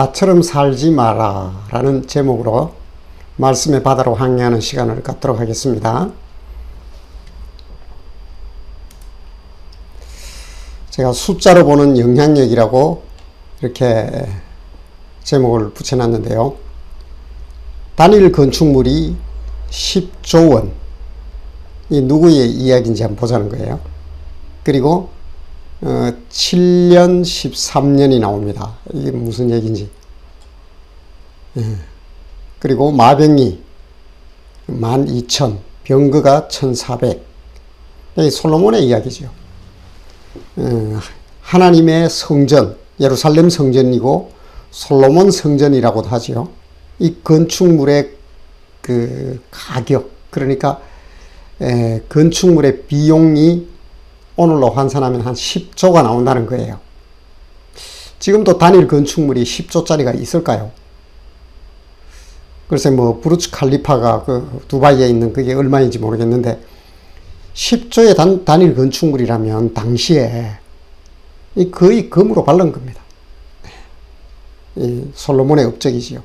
나처럼 살지 마라 라는 제목으로 말씀의 바다로 항해하는 시간을 갖도록 하겠습니다. 제가 숫자로 보는 영향력이라고 이렇게 제목을 붙여놨는데요. 단일 건축물이 10조 원. 이 누구의 이야기인지 한번 보자는 거예요. 그리고 7년 13년이 나옵니다. 이게 무슨 얘기인지. 그리고 마병이 12,000, 병거가 1,400. 이 솔로몬의 이야기죠. 하나님의 성전, 예루살렘 성전이고 솔로몬 성전이라고도 하죠. 이 건축물의 그 가격, 그러니까 건축물의 비용이 오늘로 환산하면 한 10조가 나온다는 거예요. 지금도 단일 건축물이 10조짜리가 있을까요? 글쎄 뭐 부르츠 칼리파가 그 두바이에 있는 그게 얼마인지 모르겠는데 10조의 단일 건축물이라면 당시에 거의 금으로 바른 겁니다. 이 솔로몬의 업적이지요.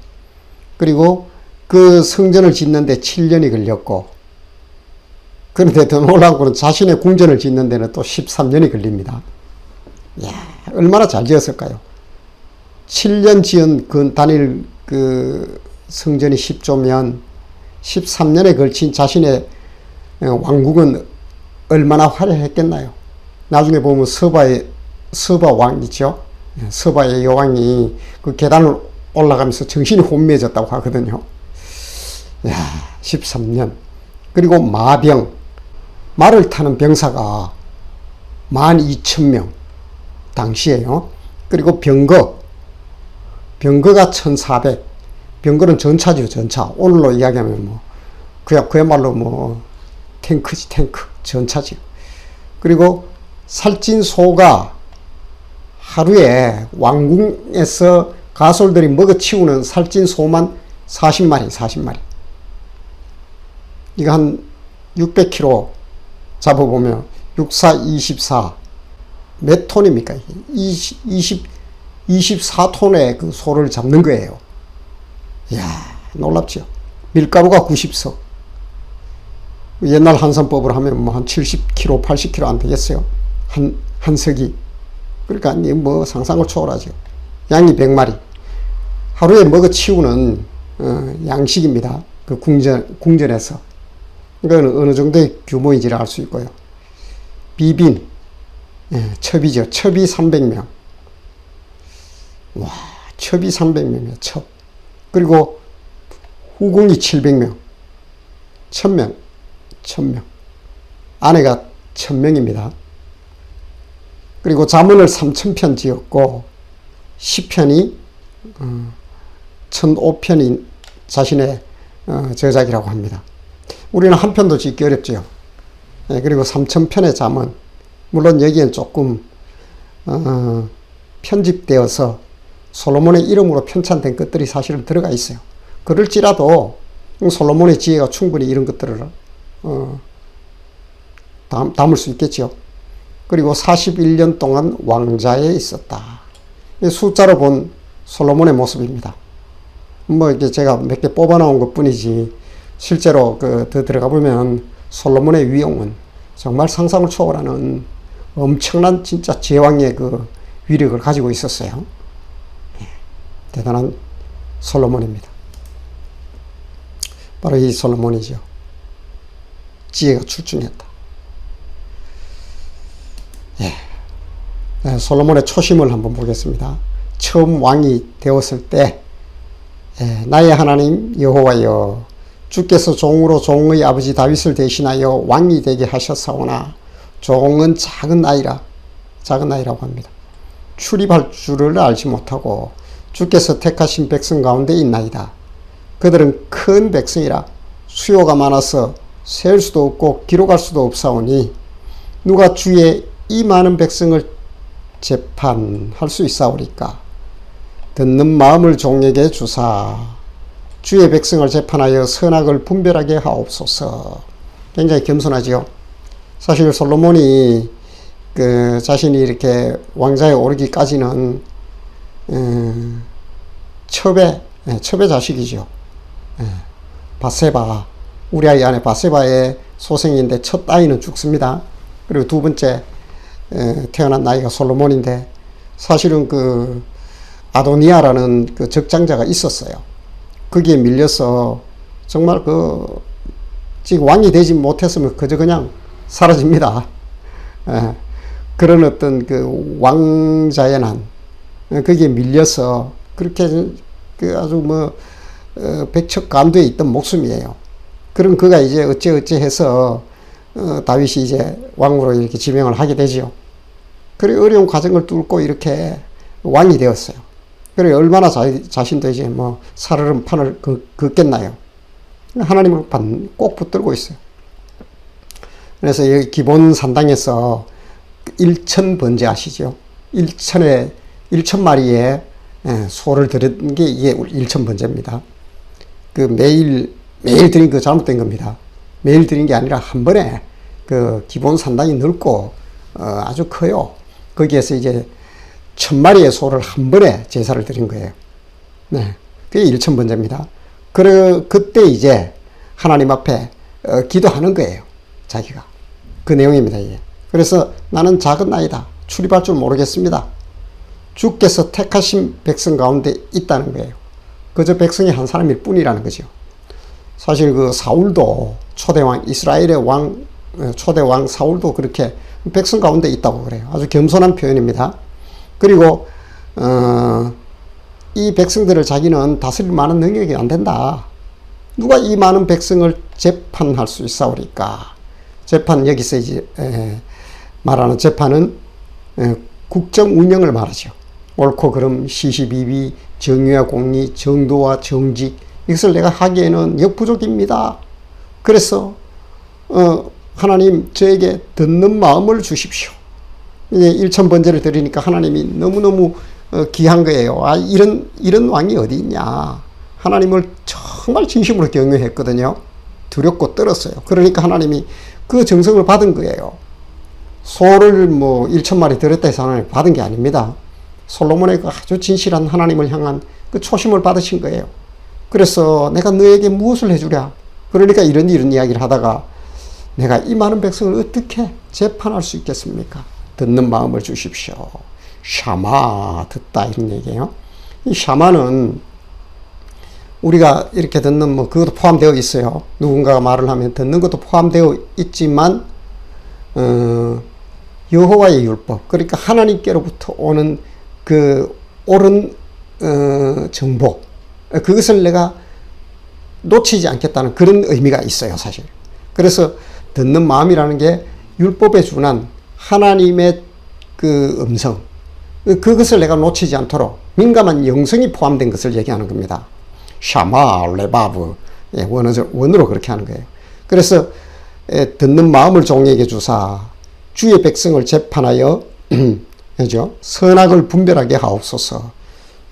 그리고 그 성전을 짓는데 7년이 걸렸고, 그런데 더 놀라운 것은 자신의 궁전을 짓는 데는 또 13년이 걸립니다. 이야, 얼마나 잘 지었을까요? 7년 지은 그 단일 그 성전이 10조면 13년에 걸친 자신의 왕국은 얼마나 화려했겠나요? 나중에 보면 서바 왕 있죠? 서바의 여왕이 그 계단을 올라가면서 정신이 혼미해졌다고 하거든요. 이야, 13년. 그리고 마병. 말을 타는 병사가 12,000명. 당시에요. 그리고 병거가 1,400. 병거는 전차죠, 전차. 오늘로 이야기하면 뭐, 그야말로 뭐, 탱크지, 탱크. 전차지. 그리고 살찐소가 하루에 왕궁에서 가솔들이 먹어치우는 살찐소만 40마리. 이거 한 600kg 잡아보면 64, 24. 몇 톤입니까? 24톤의 그 소를 잡는 거예요. 이야, 놀랍죠. 밀가루가 90석. 옛날 한산법으로 하면 뭐 한 70kg, 80kg 안 되겠어요. 한 석이. 그러니까 뭐 상상을 초월하죠. 양이 100마리. 하루에 먹어치우는 양식입니다. 그 궁전에서. 이거는 어느 정도의 규모인지를 알 수 있고요. 비빈, 첩이죠. 첩이 300명. 와, 첩이 300명이에요. 첩. 그리고 후궁이 700명. 1000명. 아내가 1000명입니다. 그리고 잠언을 3000편 지었고, 시편이 1005편인 자신의 저작이라고 합니다. 우리는 한 편도 짓기 어렵죠. 그리고 3000편의 잠언, 물론 여기엔 조금 편집되어서 솔로몬의 이름으로 편찬된 것들이 사실은 들어가 있어요. 그럴지라도 솔로몬의 지혜가 충분히 이런 것들을 담을 수 있겠죠. 그리고 41년 동안 왕자에 있었다. 숫자로 본 솔로몬의 모습입니다. 뭐 이게 제가 몇 개 뽑아 놓은 것 뿐이지, 실제로 더 들어가 보면 솔로몬의 위용은 정말 상상을 초월하는 엄청난 진짜 제왕의 그 위력을 가지고 있었어요. 대단한 솔로몬입니다. 바로 이 솔로몬이죠. 지혜가 출중했다. 솔로몬의 초심을 한번 보겠습니다. 처음 왕이 되었을 때, 나의 하나님 여호와여, 주께서 종으로 종의 아버지 다윗을 대신하여 왕이 되게 하셨사오나 종은 작은 아이라고 합니다. 출입할 줄을 알지 못하고 주께서 택하신 백성 가운데 있나이다. 그들은 큰 백성이라 수요가 많아서 셀 수도 없고 기록할 수도 없사오니 누가 주의 이 많은 백성을 재판할 수 있사오리까. 듣는 마음을 종에게 주사 주의 백성을 재판하여 선악을 분별하게 하옵소서. 굉장히 겸손하지요. 사실 솔로몬이 자신이 이렇게 왕자에 오르기까지는 첩의 자식이죠. 밧세바, 우리아의 아내 밧세바의 소생인데 첫 아이는 죽습니다. 그리고 두 번째 태어난 나이가 솔로몬인데, 사실은 그 아도니아라는 그 적장자가 있었어요. 거기에 밀려서 정말 지금 왕이 되지 못했으면 그저 그냥 사라집니다. 그런 어떤 그 왕자의 난, 거기에 밀려서 그렇게 그 아주 백척간두에 있던 목숨이에요. 그럼 그가 이제 어째 해서 다윗이 이제 왕으로 이렇게 지명을 하게 되지요. 그래 어려운 과정을 뚫고 이렇게 왕이 되었어요. 그래 얼마나 자신도 이제 살얼음 판을 긋겠나요. 하나님을 꼭 붙들고 있어요. 그래서 여기 기본 산당에서 1천 번제 아시죠? 1천 마리의 소를 드린 게 이게 1천 번제입니다. 그 매일 드린 거 잘못된 겁니다. 매일 드린 게 아니라 한 번에 그 기본 산당이 넓고 아주 커요. 거기에서 이제 1000마리의 소를 한 번에 제사를 드린 거예요. 네. 그게 1천 번제입니다. 그때 이제 하나님 앞에 기도하는 거예요. 자기가. 그 내용입니다. 이게. 그래서 나는 작은 나이다. 출입할 줄 모르겠습니다. 주께서 택하신 백성 가운데 있다는 거예요. 그저 백성이 한 사람일 뿐이라는 거죠. 사실 그 사울도 초대왕, 이스라엘의 초대왕 사울도 그렇게 백성 가운데 있다고 그래요. 아주 겸손한 표현입니다. 그리고 이 백성들을 자기는 다스릴 만한 능력이 안 된다. 누가 이 많은 백성을 재판할 수 있사오리까. 재판, 여기서 이제 말하는 재판은 국정 운영을 말하죠. 옳고 그름, 시시비비, 정의와 공의, 정도와 정직, 이것을 내가 하기에는 역부족입니다. 그래서 하나님 저에게 듣는 마음을 주십시오. 이제 1천 번제를 드리니까 하나님이 너무너무 귀한 거예요. 이런 왕이 어디 있냐. 하나님을 정말 진심으로 경외했거든요. 두렵고 떨었어요. 그러니까 하나님이 그 정성을 받은 거예요. 소를 1천 마리 드렸다 해서 하나님 받은 게 아닙니다. 솔로몬의 그 아주 진실한 하나님을 향한 그 초심을 받으신 거예요. 그래서 내가 너에게 무엇을 해주랴. 그러니까 이런 이야기를 하다가 내가 이 많은 백성을 어떻게 재판할 수 있겠습니까? 듣는 마음을 주십시오. 샤마, 듣다, 이런 얘기예요. 이 샤마는 우리가 이렇게 듣는 그것도 포함되어 있어요. 누군가가 말을 하면 듣는 것도 포함되어 있지만 여호와의 율법, 그러니까 하나님께로부터 오는 그 옳은 정보, 그것을 내가 놓치지 않겠다는 그런 의미가 있어요, 사실. 그래서 듣는 마음이라는 게 율법에 준한 하나님의 그 음성, 그것을 내가 놓치지 않도록 민감한 영성이 포함된 것을 얘기하는 겁니다. 샤마, 레바브, 원어로 그렇게 하는 거예요. 그래서 듣는 마음을 종에게 주사 주의 백성을 재판하여 그죠? 선악을 분별하게 하옵소서.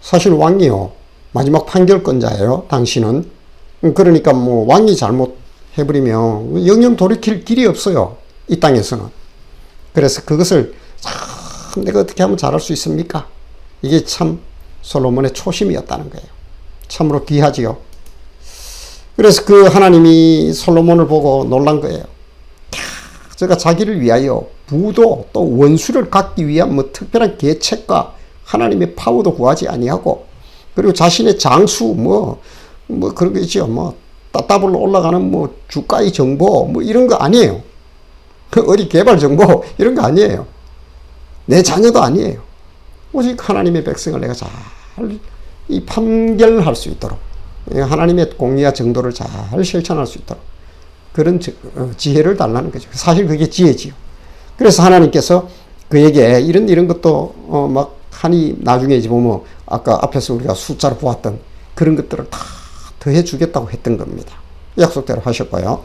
사실 왕이요, 마지막 판결권자예요, 당신은. 그러니까 왕이 잘못해버리면 영영 돌이킬 길이 없어요, 이 땅에서는. 그래서 그것을 참 내가 어떻게 하면 잘할 수 있습니까? 이게 참 솔로몬의 초심이었다는 거예요. 참으로 귀하지요. 그래서 그 하나님이 솔로몬을 보고 놀란 거예요. 제가 자기를 위하여 부도 또 원수를 갖기 위한 특별한 계책과 하나님의 파워도 구하지 아니하고, 그리고 자신의 장수 그런 거 있죠. 따따블로 올라가는 주가의 정보 이런 거 아니에요. 어디 개발 정보 이런 거 아니에요. 내 자녀도 아니에요. 오직 하나님의 백성을 내가 잘 판결할 수 있도록, 하나님의 공의와 정도를 잘 실천할 수 있도록 그런 지혜를 달라는 거죠. 사실 그게 지혜지요. 그래서 하나님께서 그에게 이런 것도 하니 나중에 이제 보면 아까 앞에서 우리가 숫자로 보았던 그런 것들을 다 더해 주겠다고 했던 겁니다. 약속대로 하셨고요.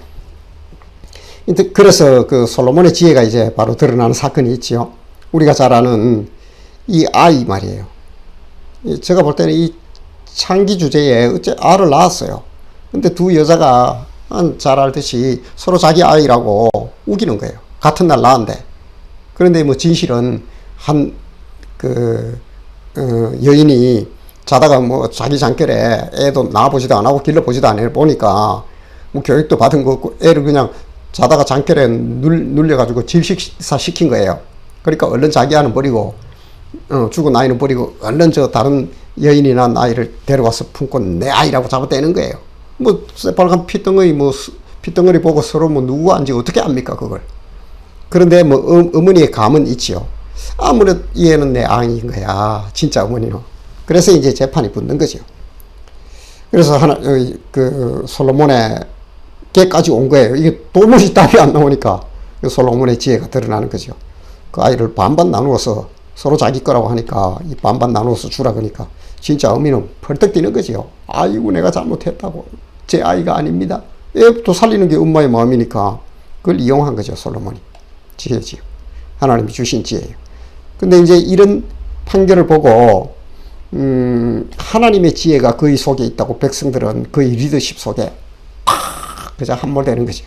그래서 그 솔로몬의 지혜가 이제 바로 드러나는 사건이 있지요. 우리가 잘 아는 이 아이 말이에요. 제가 볼 때는 이 창기 주제에 어째 알을 낳았어요. 근데 두 여자가 잘 알듯이 서로 자기 아이라고 우기는 거예요. 같은 날 낳았는데. 그런데 진실은 여인이 자다가 뭐 자기 잠결에 애도 낳아보지도 안 하고 길러보지도 안 해 보니까 뭐 교육도 받은 거 없고 애를 그냥 자다가 잠결에 눌려가지고 질식사 시킨 거예요. 그러니까 얼른 자기 아는 버리고 죽은 아이는 버리고 얼른 저 다른 여인이나 아이를 데려와서 품고 내 아이라고 잡아떼는 거예요. 뭐 새빨간 피덩어리 뭐 피덩어리 보고 서로 뭐 누구가 안지 어떻게 압니까 그걸. 그런데 뭐 어머니의 감은 있지요. 아무래도 얘는 내 아이인 거야 진짜 어머니는. 그래서 이제 재판이 붙는 거죠. 그래서 그 솔로몬의 깨까지 온 거예요. 이게 도무지 답이 안 나오니까 솔로몬의 지혜가 드러나는 거죠. 그 아이를 반반 나누어서 서로 자기 거라고 하니까 이 반반 나누어서 주라 그러니까 진짜 어미는 펄떡 뛰는 거지요. 아이고 내가 잘못했다고. 제 아이가 아닙니다. 애부터 살리는 게 엄마의 마음이니까 그걸 이용한 거죠. 솔로몬이. 지혜지요. 하나님이 주신 지혜예요. 근데 이제 이런 판결을 보고 하나님의 지혜가 그의 속에 있다고 백성들은 그의 리더십 속에 그저 함몰되는 거죠.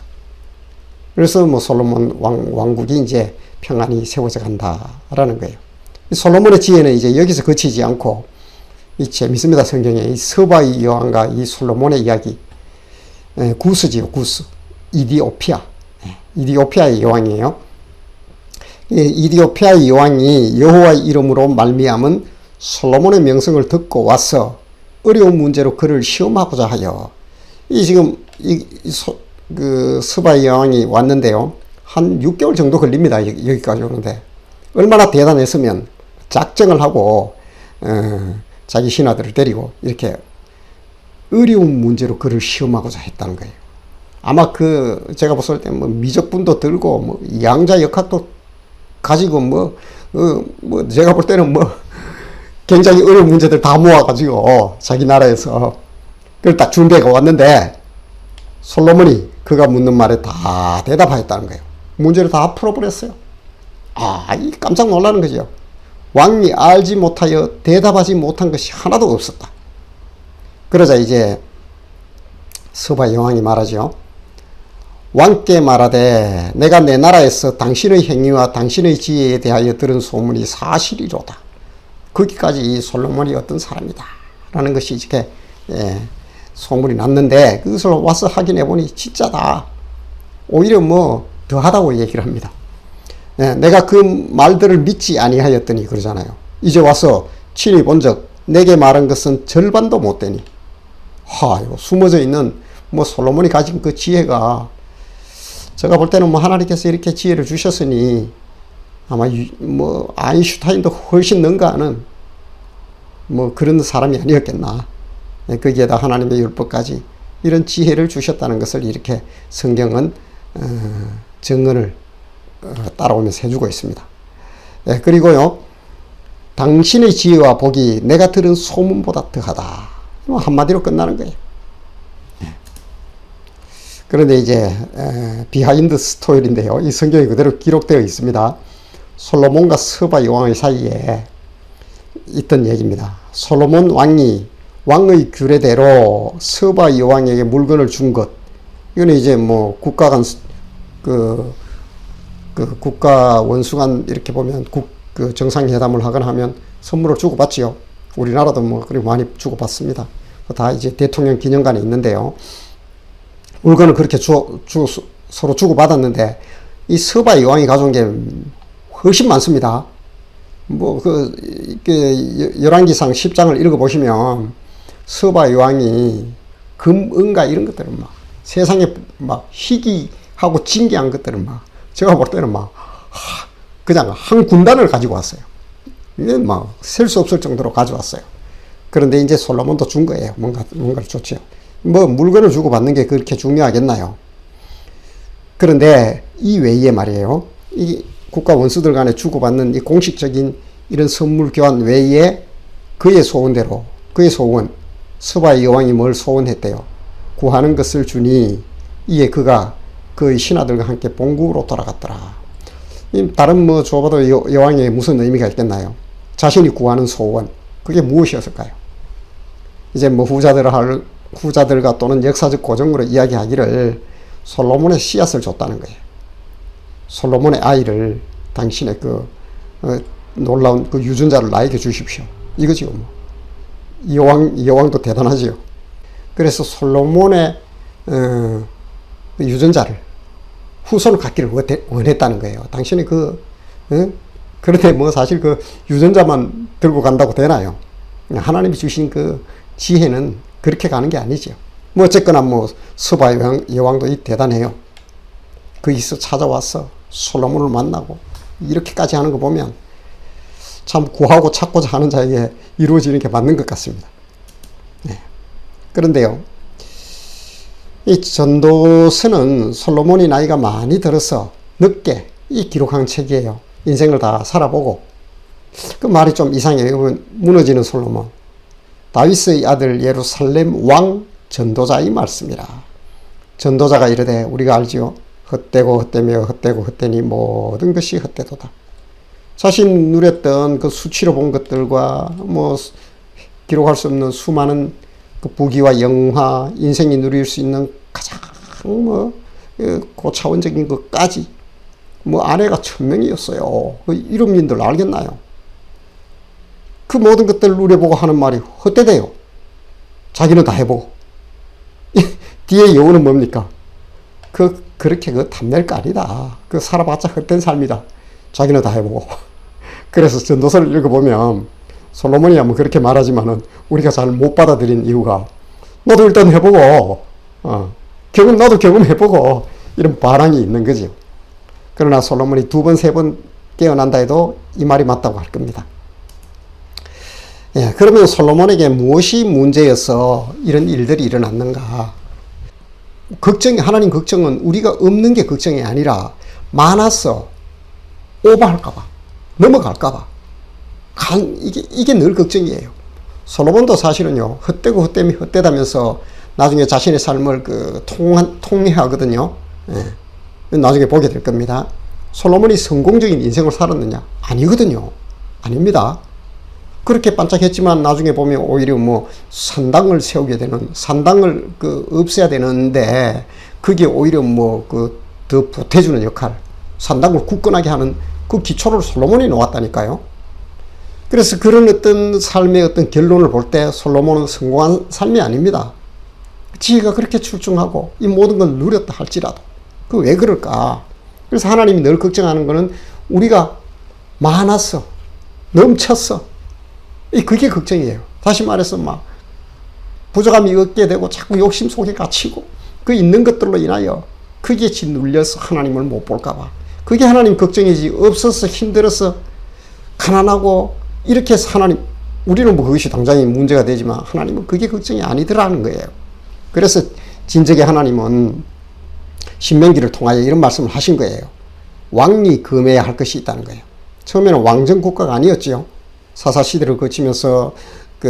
그래서 뭐 솔로몬 왕국이 이제 평안히 세워져 간다라는 거예요. 솔로몬의 지혜는 이제 여기서 그치지 않고 이 재밌습니다. 성경에 이 서바의 여왕과 이 솔로몬의 이야기 구스지요. 구스. 이디오피아의 여왕이에요. 이디오피아의 여왕이 여호와의 이름으로 말미암은 솔로몬의 명성을 듣고 와서 어려운 문제로 그를 시험하고자 하여 지금 그 서바의 여왕이 왔는데요. 한 6개월 정도 걸립니다. 여기까지 오는데 얼마나 대단했으면 작정을 하고 자기 신하들을 데리고 이렇게 어려운 문제로 그를 시험하고자 했다는 거예요. 아마 제가 봤을 때 뭐 미적분도 들고 뭐 양자 역학도 가지고 제가 볼 때는 굉장히 어려운 문제들 다 모아가지고 자기 나라에서 그걸 딱 준비해가 왔는데 솔로몬이 그가 묻는 말에 다 대답하였다는 거예요. 문제를 다 풀어버렸어요. 이 깜짝 놀라는 거죠. 왕이 알지 못하여 대답하지 못한 것이 하나도 없었다. 그러자 이제 서바 여왕이 말하죠. 왕께 말하되 내가 내 나라에서 당신의 행위와 당신의 지혜에 대하여 들은 소문이 사실이로다. 거기까지 이 솔로몬이 어떤 사람이다 라는 것이 이렇게 소문이 났는데 그것을 와서 확인해 보니 진짜다. 오히려 더하다고 얘기를 합니다. 내가 그 말들을 믿지 아니하였더니 그러잖아요. 이제 와서 친히 본즉 내게 말한 것은 절반도 못 되니 이거 숨어져 있는 솔로몬이 가진 그 지혜가 제가 볼 때는 하나님께서 이렇게 지혜를 주셨으니 아마 아인슈타인도 훨씬 능가하는 그런 사람이 아니었겠나. 거기에다 하나님의 율법까지 이런 지혜를 주셨다는 것을 이렇게 성경은 증언을 따라오면서 해주고 있습니다. 그리고요, 당신의 지혜와 복이 내가 들은 소문보다 더하다. 한마디로 끝나는 거예요. 그런데 이제 비하인드 스토리인데요. 이 성경에 그대로 기록되어 있습니다. 솔로몬과 서바 여왕의 사이에 있던 얘기입니다. 솔로몬 왕이 왕의 규례대로 서바 여왕에게 물건을 준 것. 이거는 이제 국가 간 국가 원수 간 이렇게 보면 그 정상회담을 하거나 하면 선물을 주고받지요. 우리나라도 그리고 많이 주고받습니다. 다 이제 대통령 기념관에 있는데요. 물건을 그렇게 서로 주고받았는데 이 서바 여왕이 가져온 게 훨씬 많습니다. 열왕기상 10장을 읽어보시면 서바 여왕이 금, 은가 이런 것들은 세상에 희귀하고 진귀한 것들은 제가 볼 때는 그냥 한 군단을 가지고 왔어요. 이게 셀 수 없을 정도로 가져왔어요. 그런데 이제 솔로몬도 준 거예요. 뭔가를 줬죠. 물건을 주고받는 게 그렇게 중요하겠나요? 그런데 이 외에 말이에요. 이 국가 원수들 간에 주고받는 이 공식적인 이런 선물 교환 외에 그의 소원대로, 그의 소원, 서바의 여왕이 뭘 소원했대요? 구하는 것을 주니 이에 그가 그의 신하들과 함께 본국으로 돌아갔더라. 다른 줘봐도 여왕에 무슨 의미가 있겠나요? 자신이 구하는 소원, 그게 무엇이었을까요? 이제 후자들과 또는 역사적 고정으로 이야기하기를 솔로몬의 씨앗을 줬다는 거예요. 솔로몬의 아이를 당신의 놀라운 유전자를 나에게 주십시오. 이거지요. 여왕도 대단하지요. 그래서 솔로몬의 유전자를 후손을 갖기를 원했다는 거예요. 당신이 그런데 뭐 사실 그 유전자만 들고 간다고 되나요? 하나님이 주신 그 지혜는 그렇게 가는 게 아니죠. 뭐 어쨌거나 뭐 스바 여왕도 대단해요. 거기서 찾아와서 솔로몬을 만나고 이렇게까지 하는 거 보면 참 구하고 찾고자 하는 자에게 이루어지는 게 맞는 것 같습니다. 네. 그런데요, 이 전도서는 솔로몬이 나이가 많이 들어서 늦게 기록한 책이에요. 인생을 다 살아보고. 그 말이 좀 이상해요. 무너지는 솔로몬. 다윗의 아들 예루살렘 왕 전도자의 말씀이라. 전도자가 이르되 우리가 알지요. 헛되고 헛되며 헛되고 헛되니 모든 것이 헛되도다. 자신 누렸던 그 수치로 본 것들과 뭐 기록할 수 없는 수많은 그 부귀와 영화, 인생이 누릴 수 있는 가장 뭐 고차원적인 것까지 뭐 아내가 1000명이었어요. 그 이름민들 알겠나요? 그 모든 것들을 누려보고 하는 말이 헛되대요. 자기는 다 해보고. 뒤에 여우는 뭡니까? 그렇게 탐낼 거 아니다. 살아봤자 헛된 삶이다. 자기는 다 해보고. 그래서 전도서를 읽어보면 솔로몬이야 뭐 그렇게 말하지만은 우리가 잘 못 받아들인 이유가 너도 일단 해보고, 나도 경험해보고 이런 반항이 있는 거죠. 그러나 솔로몬이 2번, 3번 깨어난다 해도 이 말이 맞다고 할 겁니다. 예, 그러면 솔로몬에게 무엇이 문제여서 이런 일들이 일어났는가? 하나님 걱정은 우리가 없는 게 걱정이 아니라 많아서 오버할까봐, 넘어갈까봐. 이게 늘 걱정이에요. 솔로몬도 사실은요, 헛되고 헛되미 헛되다면서 나중에 자신의 삶을 통회하거든요. 예. 나중에 보게 될 겁니다. 솔로몬이 성공적인 인생을 살았느냐? 아니거든요. 아닙니다. 그렇게 반짝했지만 나중에 보면 오히려 뭐 산당을 세우게 되는, 산당을 없애야 되는데 그게 오히려 뭐 더 보태주는 역할, 산당을 굳건하게 하는 그 기초를 솔로몬이 놓았다니까요. 그래서 그런 어떤 삶의 어떤 결론을 볼 때 솔로몬은 성공한 삶이 아닙니다. 지혜가 그렇게 출중하고 이 모든 걸 누렸다 할지라도 왜 그럴까? 그래서 하나님이 늘 걱정하는 거는 우리가 많았어, 넘쳤어, 그게 걱정이에요. 다시 말해서 막 부족함이 없게 되고 자꾸 욕심 속에 갇히고 그 있는 것들로 인하여 크게 짓눌려서 하나님을 못 볼까봐. 그게 하나님 걱정이지. 없어서 힘들어서 가난하고 이렇게 해서 우리는 뭐 그것이 당장에 문제가 되지만 하나님은 그게 걱정이 아니더라는 거예요. 그래서 진정의 하나님은 신명기를 통하여 이런 말씀을 하신 거예요. 왕이 금해야 할 것이 있다는 거예요. 처음에는 왕정 국가가 아니었지요. 사사시대를 거치면서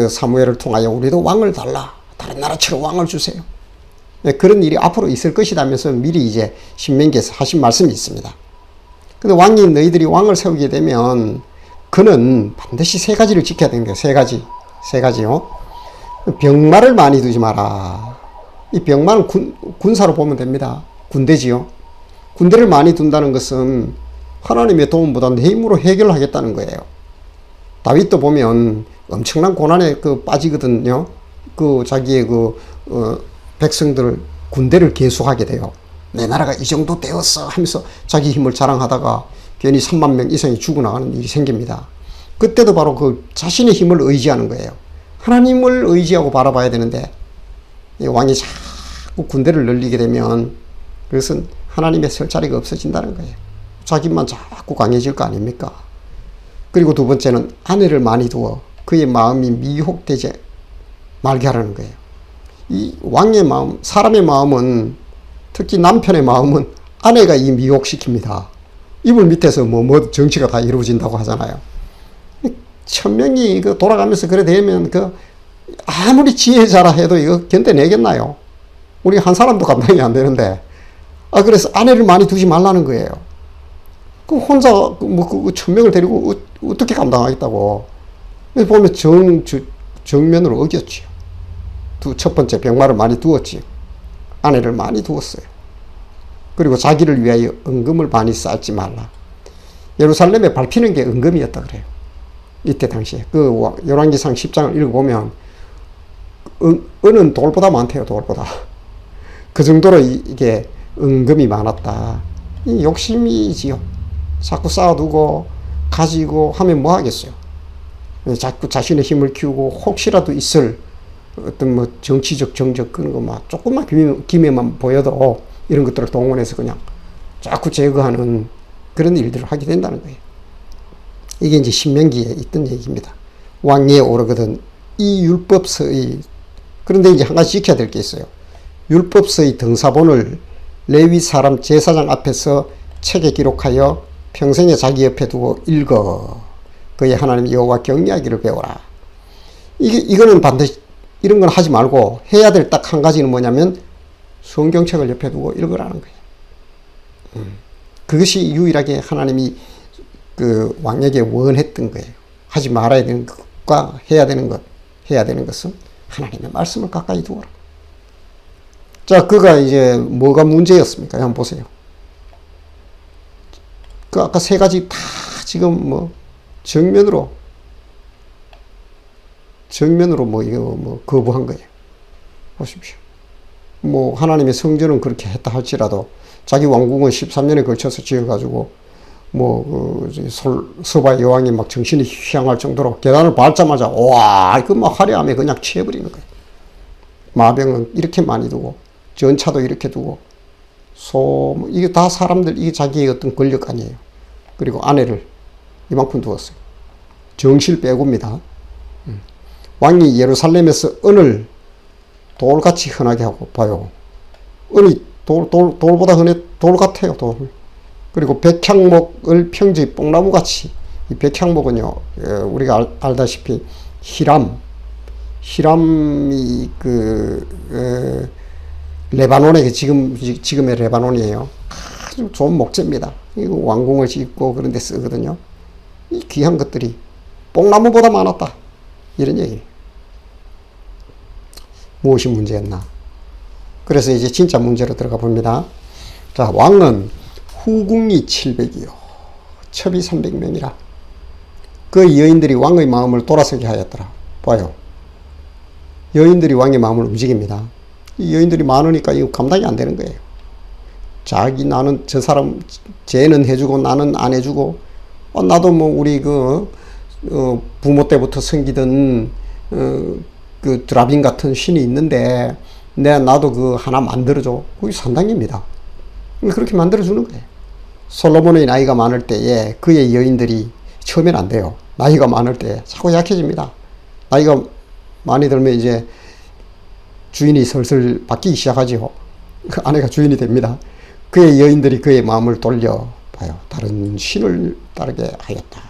사무엘을 통하여 우리도 왕을 달라, 다른 나라처럼 왕을 주세요. 네, 그런 일이 앞으로 있을 것이라면서 미리 이제 신명기에서 하신 말씀이 있습니다. 근데 왕이 너희들이 왕을 세우게 되면 그는 반드시 3가지를 지켜야 되는 거예요. 3가지요. 병마를 많이 두지 마라. 이 병마는 군사로 보면 됩니다. 군대지요. 군대를 많이 둔다는 것은 하나님의 도움보다 내 힘으로 해결하겠다는 거예요. 다윗도 보면 엄청난 고난에 빠지거든요. 자기의 백성들을, 군대를 계속하게 돼요. 내 나라가 이 정도 되었어 하면서 자기 힘을 자랑하다가 괜히 3만 명 이상이 죽어나가는 일이 생깁니다. 그때도 바로 자신의 힘을 의지하는 거예요. 하나님을 의지하고 바라봐야 되는데 이 왕이 자꾸 군대를 늘리게 되면 그것은 하나님의 설 자리가 없어진다는 거예요. 자기만 자꾸 강해질 거 아닙니까? 그리고 2번째는 아내를 많이 두어 그의 마음이 미혹되지 말게 하라는 거예요. 이 왕의 마음, 사람의 마음은, 특히 남편의 마음은 아내가 이 미혹시킵니다. 이불 밑에서 뭐 정치가 다 이루어진다고 하잖아요. 1000명이 돌아가면서 그래 되면 아무리 지혜자라 해도 이거 견뎌내겠나요? 우리 한 사람도 감당이 안 되는데. 그래서 아내를 많이 두지 말라는 거예요. 혼자 1000명을 데리고 어떻게 감당하겠다고. 보면 정면으로 어겼지요. 첫 번째 병마를 많이 두었지요. 아내를 많이 두었어요. 그리고 자기를 위하여 은금을 많이 쌓지 말라. 예루살렘에 밟히는 게 은금이었다 그래요. 이때 당시에. 열왕기상 10장을 읽어보면 은은 돌보다 많대요, 돌보다. 그 정도로 이게 은금이 많았다. 이 욕심이지요. 자꾸 쌓아두고 가지고 하면 뭐 하겠어요. 자꾸 자신의 힘을 키우고 혹시라도 있을 어떤 뭐 정치적 정적 그런 거 막 조금만 기회만 보여도 이런 것들을 동원해서 그냥 자꾸 제거하는 그런 일들을 하게 된다는 거예요. 이게 이제 신명기에 있던 얘기입니다. 왕위에 오르거든 이 율법서의, 그런데 이제 한 가지 지켜야 될 게 있어요. 율법서의 등사본을 레위 사람 제사장 앞에서 책에 기록하여 평생에 자기 옆에 두고 읽어. 그의 하나님 여호와 경외하기를 배워라. 이거는 반드시 이런 건 하지 말고 해야 될 딱 한 가지는 뭐냐면 성경책을 옆에 두고 읽으라는 거예요. 그것이 유일하게 하나님이 그 왕에게 원했던 거예요. 하지 말아야 되는 것과 해야 되는 것은 하나님의 말씀을 가까이 두어라. 자, 그가 이제 뭐가 문제였습니까? 한번 보세요. 그 아까 세 가지 다 지금 뭐 정면으로 뭐 이거 뭐 거부한 거예요. 보십시오. 뭐 하나님의 성전은 그렇게 했다 할지라도 자기 왕궁은 13년에 걸쳐서 지어가지고 뭐 서바 여왕이 막 정신이 희양할 정도로 계단을 밟자마자 와, 그 막 화려함에 그냥 취해버리는 거예요. 마병은 이렇게 많이 두고 전차도 이렇게 두고 이게 다 사람들, 이게 자기의 어떤 권력 아니에요. 그리고 아내를 이만큼 두었어요. 정실 빼고입니다. 왕이 예루살렘에서 은을 돌같이 흔하게 하고 봐요. 은이 돌보다 돌 같아요, 돌. 그리고 백향목을 평지 뽕나무같이, 이 백향목은요, 우리가 알다시피 히람이 레바논의 지금의 레바논이에요. 아주 좋은 목재입니다. 이거 왕궁을 짓고 그런 데 쓰거든요. 이 귀한 것들이 뽕나무보다 많았다. 이런 얘기예요. 무엇이 문제였나? 그래서 이제 진짜 문제로 들어가 봅니다. 자, 왕은 후궁이 700이요. 첩이 300명이라. 그 여인들이 왕의 마음을 돌아서게 하였더라. 봐요. 여인들이 왕의 마음을 움직입니다. 이 여인들이 많으니까 이거 감당이 안 되는 거예요. 나는 저 사람, 쟤는 해주고 나는 안 해주고, 나도 뭐 우리 부모 때부터 섬기던, 그 드라빈 같은 신이 있는데, 나도 그 하나 만들어줘. 그게 산당입니다. 그렇게 만들어주는 거예요. 솔로몬의 나이가 많을 때에 그의 여인들이 처음엔 안 돼요. 나이가 많을 때 자꾸 약해집니다. 나이가 많이 들면 이제 주인이 슬슬 바뀌기 시작하죠. 그 아내가 주인이 됩니다. 그의 여인들이 그의 마음을 돌려봐요. 다른 신을 따르게 하였다.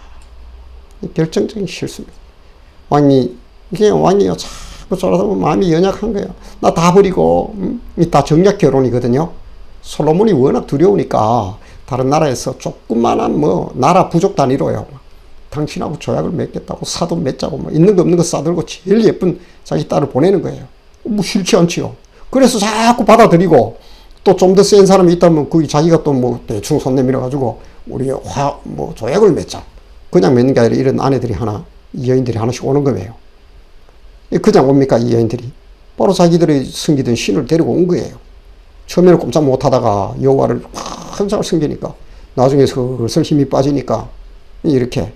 결정적인 실수입니다. 왕이요. 자꾸 저러다 보면 마음이 연약한 거예요. 나 다 버리고, 다 정략 결혼이거든요. 솔로몬이 워낙 두려우니까 다른 나라에서 조그만한 나라 부족 단위로요. 당신하고 조약을 맺겠다고 사도 맺자고 있는 거 없는 거 싸들고 제일 예쁜 자기 딸을 보내는 거예요. 뭐 싫지 않지요. 그래서 자꾸 받아들이고 또 좀 더 센 사람이 있다면 그 자기가 또 대충 손 내밀어 가지고 우리 조약을 맺자. 그냥 맺는 게 아니라 이런 아내들이 이 여인들이 하나씩 오는 거예요. 그냥 옵니까? 이 여인들이 바로 자기들이 섬기던 신을 데리고 온 거예요. 처음에는 꼼짝 못 하다가 여호와를 한상을 섬기니까 나중에 슬슬 힘이 빠지니까 이렇게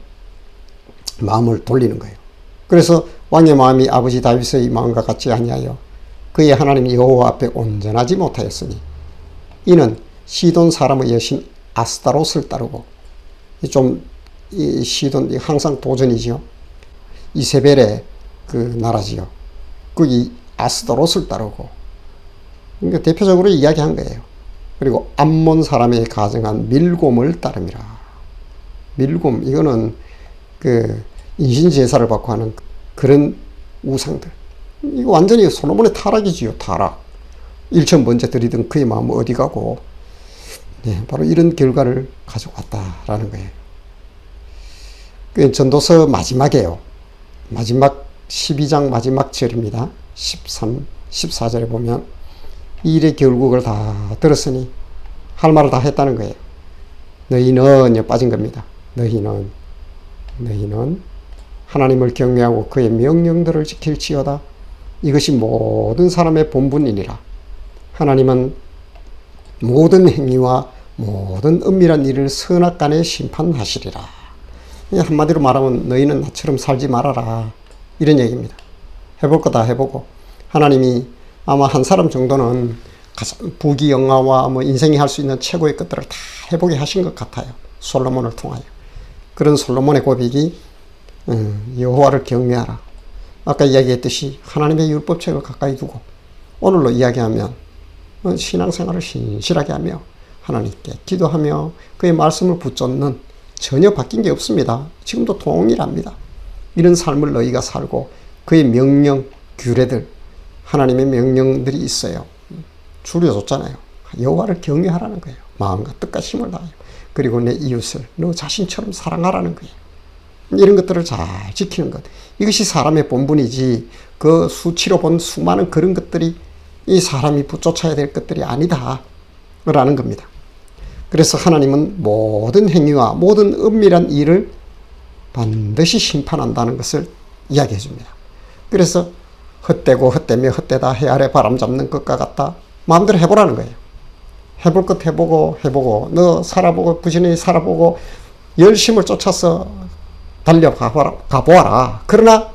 마음을 돌리는 거예요. 그래서 왕의 마음이 아버지 다윗의 마음과 같지 아니하여 그의 하나님 여호와 앞에 온전하지 못하였으니 이는 시돈 사람의 여신 아스타롯을 따르고 이 시돈 항상 도전이지요. 이세벨의 그 나라지요. 이 아스타롯을 따르고 그러니까 대표적으로 이야기한 거예요. 그리고 암몬 사람의 가정한 밀곰을 따름이라. 밀곰, 이거는 인신제사를 받고 하는 그런 우상들. 이거 완전히 솔로몬의 타락이지요, 타락. 일천번째 드리던 그의 마음은 어디 가고, 바로 이런 결과를 가지고 왔다라는 거예요. 그 전도서 마지막이에요. 마지막 12장 마지막 절입니다. 14절에 보면 이 일의 결국을 다 들었으니 할 말을 다 했다는 거예요. 너희는 빠진 겁니다. 너희는 하나님을 경외하고 그의 명령들을 지킬지어다. 이것이 모든 사람의 본분이니라. 하나님은 모든 행위와 모든 은밀한 일을 선악간에 심판하시리라. 한마디로 말하면 너희는 나처럼 살지 말아라, 이런 얘기입니다. 해볼 거 다 해보고 하나님이 아마 한 사람 정도는 부귀영화와 뭐 인생이 할 수 있는 최고의 것들을 다 해보게 하신 것 같아요. 솔로몬을 통하여. 그런 솔로몬의 고백이 여호와를 경외하라. 아까 이야기했듯이 하나님의 율법책을 가까이 두고 오늘로 이야기하면 신앙생활을 신실하게 하며 하나님께 기도하며 그의 말씀을 붙잡는, 전혀 바뀐 게 없습니다. 지금도 동일합니다. 이런 삶을 너희가 살고 그의 명령, 규례들, 하나님의 명령들이 있어요. 줄여줬잖아요. 여호와를 경외하라는 거예요. 마음과 뜻과 힘을 다하여. 그리고 내 이웃을 너 자신처럼 사랑하라는 거예요. 이런 것들을 잘 지키는 것. 이것이 사람의 본분이지 그 수치로 본 수많은 그런 것들이 이 사람이 붙쫓아야 될 것들이 아니다 라는 겁니다. 그래서 하나님은 모든 행위와 모든 은밀한 일을 반드시 심판한다는 것을 이야기해 줍니다. 그래서 헛되고 헛되며 헛되다 해 아래 바람 잡는 것과 같다, 마음대로 해보라는 거예요. 해볼 것 해보고 너 살아보고 부지런히 살아보고 열심을 쫓아서 가보아라. 그러나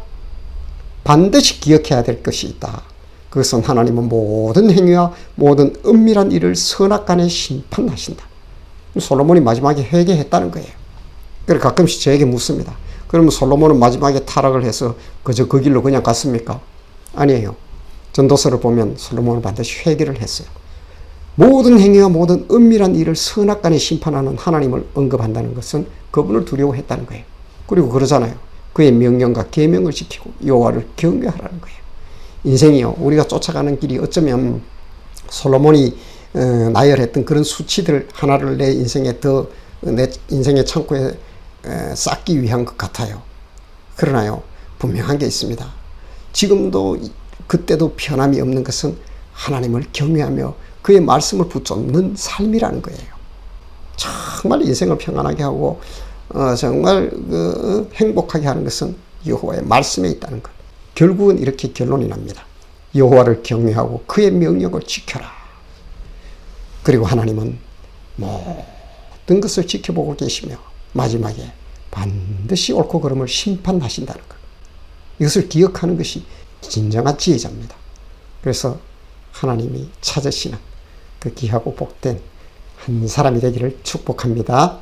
반드시 기억해야 될 것이 있다. 그것은 하나님은 모든 행위와 모든 은밀한 일을 선악간에 심판하신다. 솔로몬이 마지막에 회개했다는 거예요. 그래서 가끔씩 저에게 묻습니다. 그러면 솔로몬은 마지막에 타락을 해서 그저 그 길로 그냥 갔습니까? 아니에요. 전도서를 보면 솔로몬은 반드시 회개를 했어요. 모든 행위와 모든 은밀한 일을 선악간에 심판하는 하나님을 언급한다는 것은 그분을 두려워했다는 거예요. 그리고 그러잖아요. 그의 명령과 계명을 지키고 여호와를 경외하라는 거예요. 인생이요, 우리가 쫓아가는 길이 어쩌면 솔로몬이 나열했던 그런 수치들 하나를 내 인생의 창고에 쌓기 위한 것 같아요. 그러나요, 분명한 게 있습니다. 지금도 그때도 변함이 없는 것은 하나님을 경외하며 그의 말씀을 붙잡는 삶이라는 거예요. 정말 인생을 평안하게 하고 정말 행복하게 하는 것은 여호와의 말씀에 있다는 것. 결국은 이렇게 결론이 납니다. 여호와를 경외하고 그의 명령을 지켜라. 그리고 하나님은 모든 것을 지켜보고 계시며 마지막에 반드시 옳고 그름을 심판하신다는 것. 이것을 기억하는 것이 진정한 지혜자입니다. 그래서 하나님이 찾으시는 그 귀하고 복된 한 사람이 되기를 축복합니다.